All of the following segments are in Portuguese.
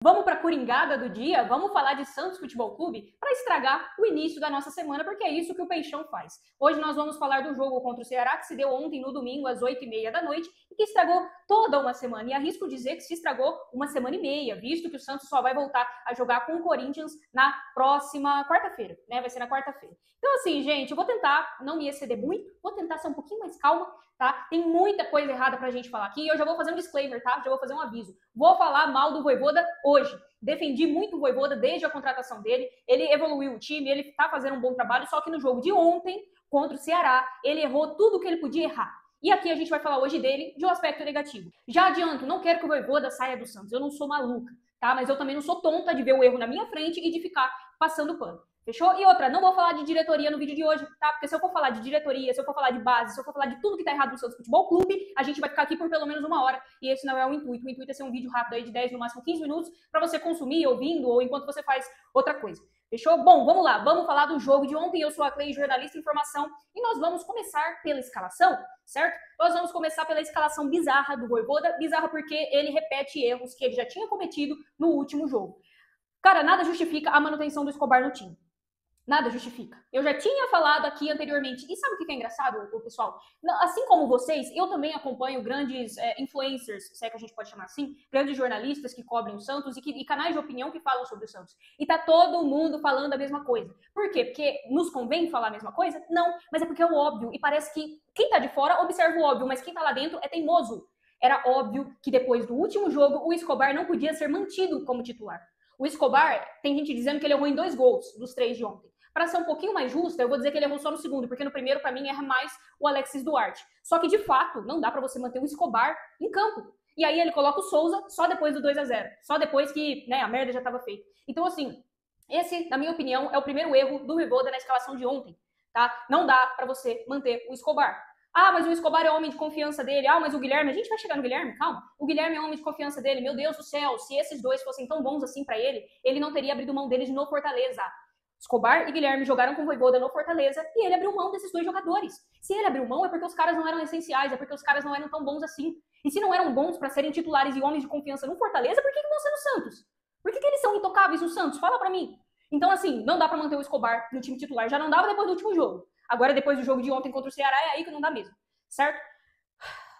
Vamos para a coringada do dia? Vamos falar de Santos Futebol Clube para estragar o início da nossa semana, porque é isso que o Peixão faz. Hoje nós vamos falar do jogo contra o Ceará, que se deu ontem no domingo às 8h30 da noite e que estragou toda uma semana. E arrisco dizer que se estragou uma semana e meia, visto que o Santos só vai voltar a jogar com o Corinthians na próxima quarta-feira, né? Vai ser na quarta-feira. Então, assim, gente, eu vou tentar não me exceder muito, vou tentar ser um pouquinho mais calma, tá? Tem muita coisa errada pra gente falar aqui e eu já vou fazer um disclaimer, tá? Já vou fazer um aviso. Vou falar mal do Vojvoda hoje. Defendi muito o Vojvoda desde a contratação dele. Ele evoluiu o time, ele tá fazendo um bom trabalho, só que no jogo de ontem, contra o Ceará, ele errou tudo o que ele podia errar. E aqui a gente vai falar hoje dele de um aspecto negativo. Já adianto, não quero que o Vojvoda saia do Santos. Eu não sou maluca, tá? Mas eu também não sou tonta de ver o erro na minha frente e de ficar passando pano. Fechou? E outra, não vou falar de diretoria no vídeo de hoje, tá? Porque se eu for falar de diretoria, se eu for falar de base, se eu for falar de tudo que tá errado no Santos Futebol Clube, a gente vai ficar aqui por pelo menos uma hora. E esse não é o intuito. O intuito é ser um vídeo rápido aí de 10, no máximo 15 minutos, pra você consumir, ouvindo, ou enquanto você faz outra coisa. Fechou? Bom, vamos lá. Vamos falar do jogo de ontem. Eu sou a Clay, jornalista em informação, e nós vamos começar pela escalação, certo? Nós vamos começar pela escalação bizarra do Vojvoda. Bizarra porque ele repete erros que ele já tinha cometido no último jogo. Cara, nada justifica a manutenção do Escobar no time. Nada justifica. Eu já tinha falado aqui anteriormente. E sabe o que é engraçado, pessoal? Assim como vocês, eu também acompanho grandes influencers, se é que a gente pode chamar assim, grandes jornalistas que cobrem o Santos e canais de opinião que falam sobre o Santos. E tá todo mundo falando a mesma coisa. Por quê? Porque nos convém falar a mesma coisa? Não, mas é porque é o óbvio. E parece que quem tá de fora observa o óbvio, mas quem tá lá dentro é teimoso. Era óbvio que depois do último jogo, o Escobar não podia ser mantido como titular. O Escobar, tem gente dizendo que ele errou em 2 gols dos 3 de ontem. Para ser um pouquinho mais justa, eu vou dizer que ele errou só no segundo, porque no primeiro, para mim, erra mais o Alexis Duarte. Só que, de fato, não dá para você manter o Escobar em campo. E aí ele coloca o Souza só depois do 2-0. Só depois que, né, a merda já estava feita. Então, assim, esse, na minha opinião, é o primeiro erro do Vojvoda na escalação de ontem. Tá? Não dá para você manter o Escobar. Ah, mas o Escobar é homem de confiança dele. Ah, mas o Guilherme... A gente vai chegar no Guilherme, calma. O Guilherme é homem de confiança dele. Meu Deus do céu, se esses dois fossem tão bons assim para ele não teria abrido mão deles no Fortaleza. Escobar e Guilherme jogaram com o Vojvoda no Fortaleza e ele abriu mão desses 2 jogadores. Se ele abriu mão é porque os caras não eram essenciais, é porque os caras não eram tão bons assim. E se não eram bons para serem titulares e homens de confiança no Fortaleza, por que vão ser no Santos? Por que eles são intocáveis no Santos? Fala pra mim. Então, assim, não dá pra manter o Escobar no time titular. Já não dava depois do último jogo. Agora, depois do jogo de ontem contra o Ceará, é aí que não dá mesmo. Certo?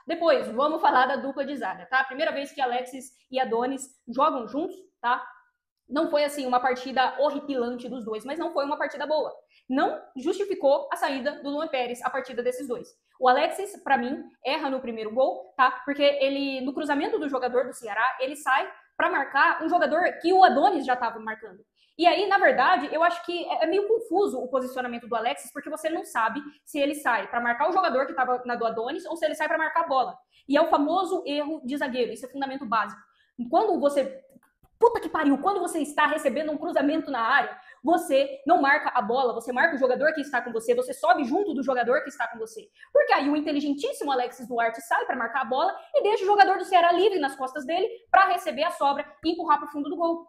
Depois, vamos falar da dupla de zaga, tá? Primeira vez que Alexis e Adonis jogam juntos, tá? Não foi, assim, uma partida horripilante dos dois, mas não foi uma partida boa. Não justificou a saída do Luan Pérez, a partida desses dois. O Alexis, pra mim, erra no primeiro gol, tá? Porque ele, no cruzamento do jogador do Ceará, ele sai pra marcar um jogador que o Adonis já tava marcando. E aí, na verdade, eu acho que é meio confuso o posicionamento do Alexis, porque você não sabe se ele sai pra marcar o jogador que tava na do Adonis ou se ele sai pra marcar a bola. E é o famoso erro de zagueiro, isso é fundamento básico. Quando você... Puta que pariu, quando você está recebendo um cruzamento na área, você não marca a bola, você marca o jogador que está com você, você sobe junto do jogador que está com você. Porque aí o inteligentíssimo Alexis Duarte sai para marcar a bola e deixa o jogador do Ceará livre nas costas dele para receber a sobra e empurrar para o fundo do gol.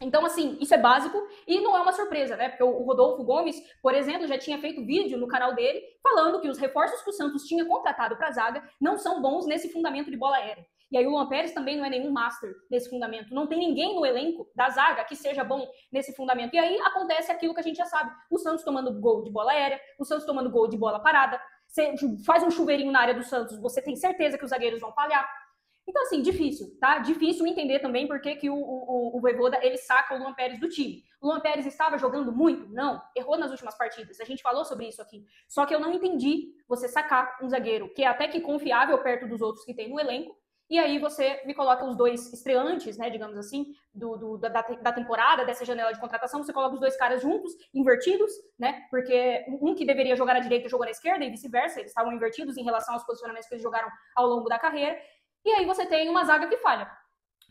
Então, assim, isso é básico e não é uma surpresa, né? Porque o Rodolfo Gomes, por exemplo, já tinha feito vídeo no canal dele falando que os reforços que o Santos tinha contratado para a zaga não são bons nesse fundamento de bola aérea. E aí o Luan Pérez também não é nenhum master nesse fundamento. Não tem ninguém no elenco da zaga que seja bom nesse fundamento. E aí acontece aquilo que a gente já sabe. O Santos tomando gol de bola aérea, o Santos tomando gol de bola parada. Você faz um chuveirinho na área do Santos, você tem certeza que os zagueiros vão falhar. Então, assim, difícil, tá? Difícil entender também por que o Vojvoda, ele saca o Luan Pérez do time. O Luan Pérez estava jogando muito? Não. Errou nas últimas partidas. A gente falou sobre isso aqui. Só que eu não entendi você sacar um zagueiro que é até que confiável perto dos outros que tem no elenco, e aí você me coloca os 2 estreantes, né, digamos assim, da temporada, dessa janela de contratação, você coloca os 2 caras juntos, invertidos, né, porque um que deveria jogar à direita jogou na esquerda e vice-versa, eles estavam invertidos em relação aos posicionamentos que eles jogaram ao longo da carreira, e aí você tem uma zaga que falha.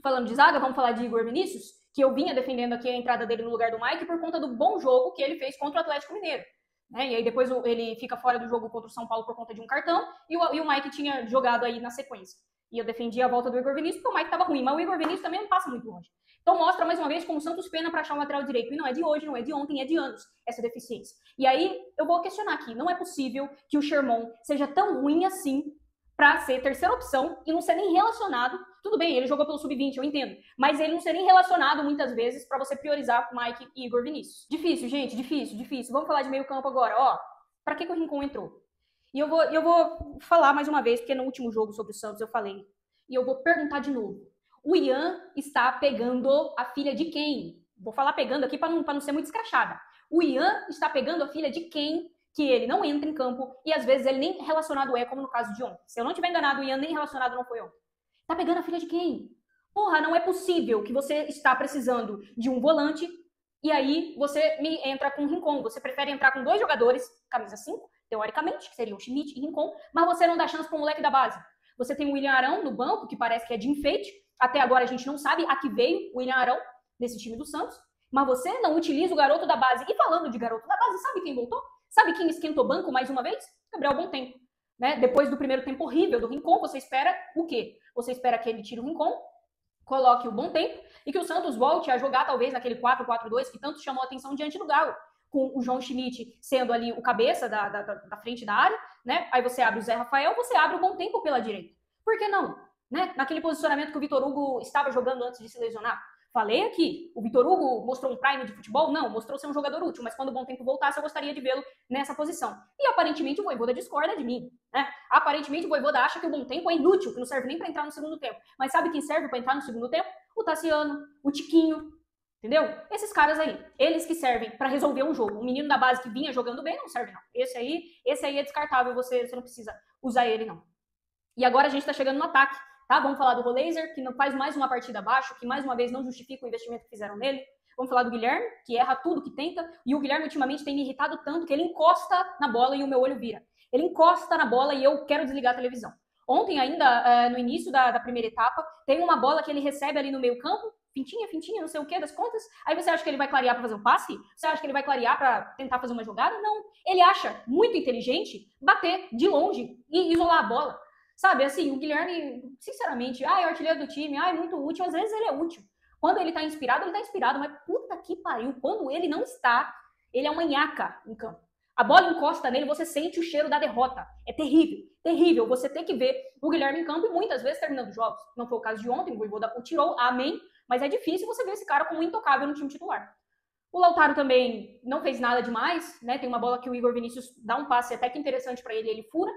Falando de zaga, vamos falar de Igor Vinícius, que eu vinha defendendo aqui a entrada dele no lugar do Mike por conta do bom jogo que ele fez contra o Atlético Mineiro. Né? E aí depois ele fica fora do jogo contra o São Paulo por conta de um cartão, e o Mike tinha jogado aí na sequência. E eu defendia a volta do Igor Vinícius porque o Mike estava ruim, mas o Igor Vinícius também não passa muito longe. Então mostra mais uma vez como o Santos pena para achar um lateral direito. E não é de hoje, não é de ontem, é de anos essa deficiência. E aí eu vou questionar aqui, não é possível que o Sherman seja tão ruim assim para ser terceira opção e não ser nem relacionado Tudo bem, ele jogou pelo sub-20, eu entendo. Mas ele não seria nem relacionado muitas vezes para você priorizar Mike e Igor Vinícius. Difícil, gente, difícil. Vamos falar de meio campo agora. Ó, para que o Rincon entrou? E eu vou falar mais uma vez, porque no último jogo sobre o Santos eu falei. E eu vou perguntar de novo. O Ian está pegando a filha de quem? Vou falar pegando aqui para não ser muito escrachada. O Ian está pegando a filha de quem que ele não entra em campo e às vezes ele nem relacionado é, como no caso de ontem. Se eu não tiver enganado, o Ian nem relacionado não foi ontem. Tá pegando a filha de quem? Porra, não é possível que você está precisando de um volante e aí você me entra com o Rincon. Você prefere entrar com 2 jogadores, camisa 5, teoricamente, que seriam Schmidt e Rincon, mas você não dá chance para o moleque da base. Você tem o William Arão no banco, que parece que é de enfeite. Até agora a gente não sabe a que veio o William Arão nesse time do Santos. Mas você não utiliza o garoto da base. E falando de garoto da base, sabe quem voltou? Sabe quem esquentou banco mais uma vez? Gabriel Bontempo. Né? Depois do primeiro tempo horrível do Rincon, você espera o quê? Você espera que ele tire o Rincon, coloque o Bontempo e que o Santos volte a jogar talvez naquele 4-4-2 que tanto chamou a atenção diante do Galo, com o João Schmidt sendo ali o cabeça da frente da área, né? Aí você abre o Zé Rafael, você abre o Bontempo pela direita. Por que não? Né? Naquele posicionamento que o Vitor Hugo estava jogando antes de se lesionar. Falei aqui, o Vitor Hugo mostrou um prime de futebol? Não, mostrou ser um jogador útil, mas quando o Bontempo voltasse, eu gostaria de vê-lo nessa posição. E aparentemente o Vojvoda discorda de mim, né? Aparentemente o Vojvoda acha que o Bontempo é inútil, que não serve nem para entrar no segundo tempo. Mas sabe quem serve para entrar no segundo tempo? O Tassiano, o Tiquinho, entendeu? Esses caras aí, eles que servem para resolver um jogo. O menino da base que vinha jogando bem não serve não. Esse aí é descartável, você não precisa usar ele não. E agora a gente tá chegando no ataque. Tá? Vamos falar do Roleiser, que não faz mais uma partida abaixo, que mais uma vez não justifica o investimento que fizeram nele. Vamos falar do Guilherme, que erra tudo que tenta. E o Guilherme ultimamente tem me irritado tanto que ele encosta na bola e o meu olho vira. Ele encosta na bola e eu quero desligar a televisão. Ontem ainda, no início da primeira etapa, tem uma bola que ele recebe ali no meio campo, fintinha, não sei o que, das contas. Aí você acha que ele vai clarear para fazer um passe? Você acha que ele vai clarear para tentar fazer uma jogada? Não. Ele acha muito inteligente bater de longe e isolar a bola. Sabe, assim, o Guilherme, sinceramente, é o artilheiro do time, é muito útil, às vezes ele é útil. Quando ele tá inspirado, mas puta que pariu, quando ele não está, ele é uma nhaca em campo. A bola encosta nele, você sente o cheiro da derrota. É terrível você ter que ver o Guilherme em campo e muitas vezes terminando jogos. Não foi o caso de ontem, o Vojvoda o tirou, amém, mas é difícil você ver esse cara como intocável no time titular. O Lautaro também não fez nada demais, né? Tem uma bola que o Igor Vinícius dá um passe até que interessante para ele, ele fura.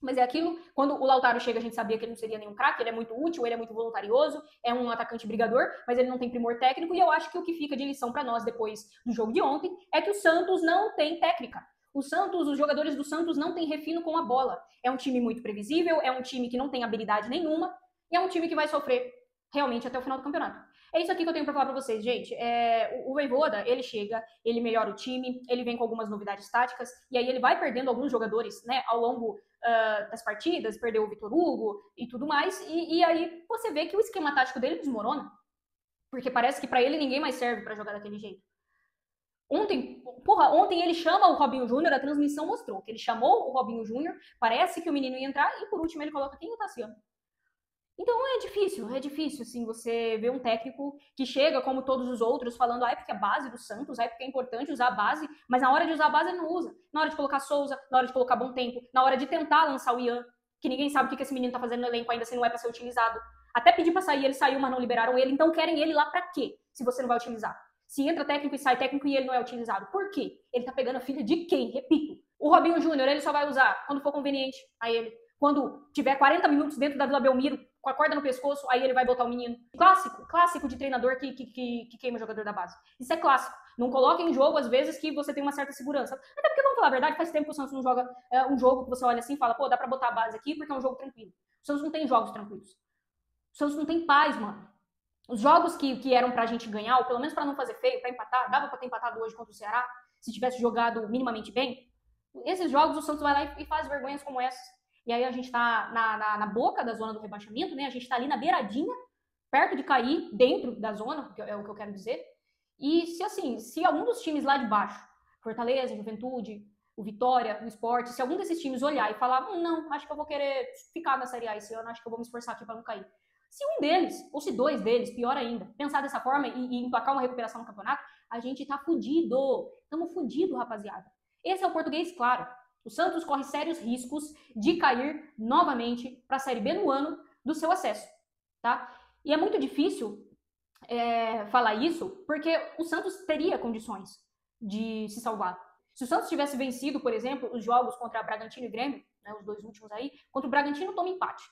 Mas é aquilo, quando o Lautaro chega, a gente sabia que ele não seria nenhum craque, ele é muito útil, ele é muito voluntarioso, é um atacante brigador, mas ele não tem primor técnico, e eu acho que o que fica de lição para nós depois do jogo de ontem é que o Santos não tem técnica. Os jogadores do Santos não têm refino com a bola. É um time muito previsível, é um time que não tem habilidade nenhuma, e é um time que vai sofrer realmente até o final do campeonato. É isso aqui que eu tenho para falar para vocês, gente. O Vojvoda, ele chega, ele melhora o time, ele vem com algumas novidades táticas, e aí ele vai perdendo alguns jogadores, né, ao longo das partidas, perdeu o Vitor Hugo e tudo mais, e aí você vê que o esquema tático dele desmorona, porque parece que para ele ninguém mais serve para jogar daquele jeito. Ontem ele chama o Robinho Júnior, a transmissão mostrou que ele chamou o Robinho Júnior, parece que o menino ia entrar, e por último ele coloca quem? O Tassiano. Então é difícil, assim, você ver um técnico que chega, como todos os outros, falando, porque é a base do Santos, porque é importante usar a base, mas na hora de usar a base ele não usa. Na hora de colocar Souza, na hora de colocar Bontempo, na hora de tentar lançar o Ian, que ninguém sabe o que esse menino tá fazendo no elenco ainda, se não é pra ser utilizado. Até pedir pra sair, ele saiu, mas não liberaram ele, então querem ele lá pra quê, se você não vai utilizar? Se entra técnico e sai técnico e ele não é utilizado. Por quê? Ele tá pegando a filha de quem? Repito. O Robinho Júnior, ele só vai usar quando for conveniente a ele. Quando tiver 40 minutos dentro da Vila Belmiro, com a corda no pescoço, aí ele vai botar o menino. Clássico de treinador que queima o jogador da base. Isso é clássico. Não coloca em jogo, às vezes, que você tem uma certa segurança. Até porque, vamos falar a verdade, faz tempo que o Santos não joga um jogo que você olha assim e fala, dá pra botar a base aqui porque é um jogo tranquilo. O Santos não tem jogos tranquilos. O Santos não tem paz, mano. Os jogos que eram pra gente ganhar, ou pelo menos pra não fazer feio, pra empatar, dava pra ter empatado hoje contra o Ceará, se tivesse jogado minimamente bem. Esses jogos o Santos vai lá e faz vergonhas como essas. E aí a gente tá na boca da zona do rebaixamento, né? A gente tá ali na beiradinha, perto de cair dentro da zona, que é o que eu quero dizer. E se algum dos times lá de baixo, Fortaleza, Juventude, o Vitória, o Sport, se algum desses times olhar e falar, não, acho que eu vou querer ficar na Série A esse ano, acho que eu vou me esforçar aqui pra não cair. Se um deles, ou se 2 deles, pior ainda, pensar dessa forma e emplacar uma recuperação no campeonato, a gente tá fudido. Tamo fudido, rapaziada. Esse é o português claro. O Santos corre sérios riscos de cair novamente para a Série B no ano do seu acesso. tá? E é muito difícil falar isso, porque o Santos teria condições de se salvar. Se o Santos tivesse vencido, por exemplo, os jogos contra Bragantino e Grêmio, né, os dois últimos aí, contra o Bragantino toma empate,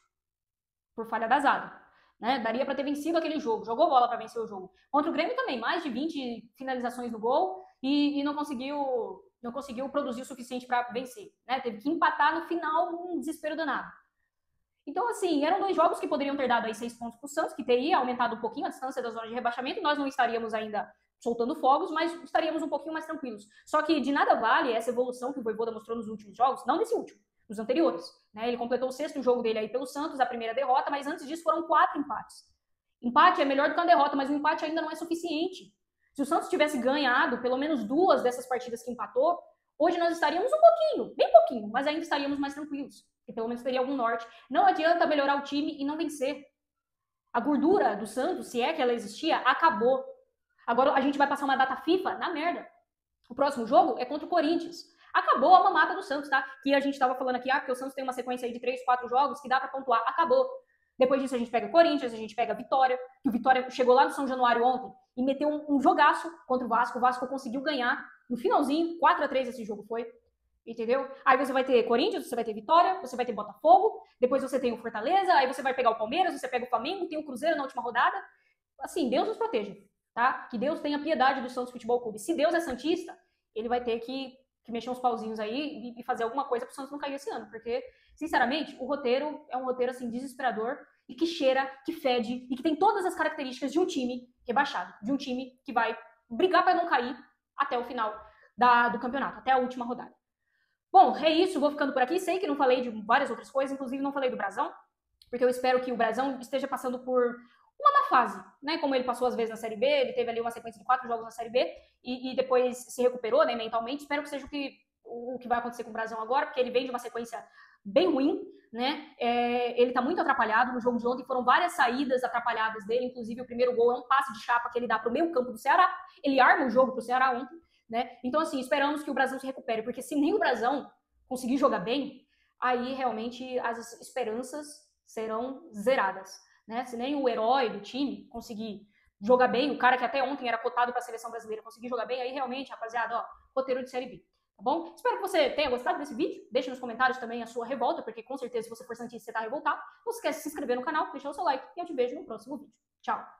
por falha da zaga. Né? Daria para ter vencido aquele jogo, jogou bola para vencer o jogo. Contra o Grêmio também, mais de 20 finalizações no gol e não conseguiu produzir o suficiente para vencer. Né? Teve que empatar no final, um desespero danado. Então, assim, eram 2 jogos que poderiam ter dado aí 6 pontos para o Santos, que teria aumentado um pouquinho a distância da zona de rebaixamento, e nós não estaríamos ainda soltando fogos, mas estaríamos um pouquinho mais tranquilos. Só que de nada vale essa evolução que o Vojvoda mostrou nos últimos jogos, não nesse último, nos anteriores. Né? Ele completou o 6º jogo dele aí pelo Santos, a primeira derrota, mas antes disso foram 4 empates. Empate é melhor do que uma derrota, mas o empate ainda não é suficiente. Se o Santos tivesse ganhado pelo menos 2 dessas partidas que empatou, hoje nós estaríamos um pouquinho, bem pouquinho, mas ainda estaríamos mais tranquilos. Que pelo menos teria algum norte. Não adianta melhorar o time e não vencer. A gordura do Santos, se é que ela existia, acabou. Agora a gente vai passar uma data FIFA na merda. O próximo jogo é contra o Corinthians. Acabou a mamata do Santos, tá? Que a gente tava falando aqui, porque o Santos tem uma sequência aí de 3, 4 jogos que dá pra pontuar. Acabou. Depois disso a gente pega o Corinthians, a gente pega a Vitória, que o Vitória chegou lá no São Januário ontem e meteu um jogaço contra o Vasco. O Vasco conseguiu ganhar no finalzinho, 4-3 esse jogo foi. Entendeu? Aí você vai ter Corinthians, você vai ter Vitória, você vai ter Botafogo, depois você tem o Fortaleza, aí você vai pegar o Palmeiras, você pega o Flamengo, tem o Cruzeiro na última rodada. Assim, Deus nos proteja, tá? Que Deus tenha piedade do Santos Futebol Clube. Se Deus é santista, ele vai ter que mexer uns pauzinhos aí e fazer alguma coisa pro Santos não cair esse ano, porque, sinceramente, o roteiro é um roteiro, assim, desesperador e que cheira, que fede e que tem todas as características de um time rebaixado, de um time que vai brigar para não cair até o final do campeonato, até a última rodada. Bom, é isso, vou ficando por aqui. Sei que não falei de várias outras coisas, inclusive não falei do Brasão, porque eu espero que o Brasão esteja passando por uma má fase, né? Como ele passou às vezes na Série B, ele teve ali uma sequência de 4 jogos na Série B e depois se recuperou, né, mentalmente. Espero que seja o que vai acontecer com o Brasão agora, porque ele vem de uma sequência bem ruim, né? Ele tá muito atrapalhado. No jogo de ontem foram várias saídas atrapalhadas dele, inclusive o primeiro gol é um passe de chapa que ele dá pro meio campo do Ceará. Ele arma o jogo pro Ceará ontem. Né? Então, assim, esperamos que o Brasão se recupere, porque se nem o Brasão conseguir jogar bem, aí realmente as esperanças serão zeradas. Né? Se nem o herói do time conseguir jogar bem, o cara que até ontem era cotado para a seleção brasileira conseguir jogar bem, aí realmente, rapaziada, ó, roteiro de Série B. Tá bom? Espero que você tenha gostado desse vídeo. Deixe nos comentários também a sua revolta, porque com certeza, se você for santista, você tá revoltado. Não esquece de se inscrever no canal, deixar o seu like e eu te vejo no próximo vídeo. Tchau!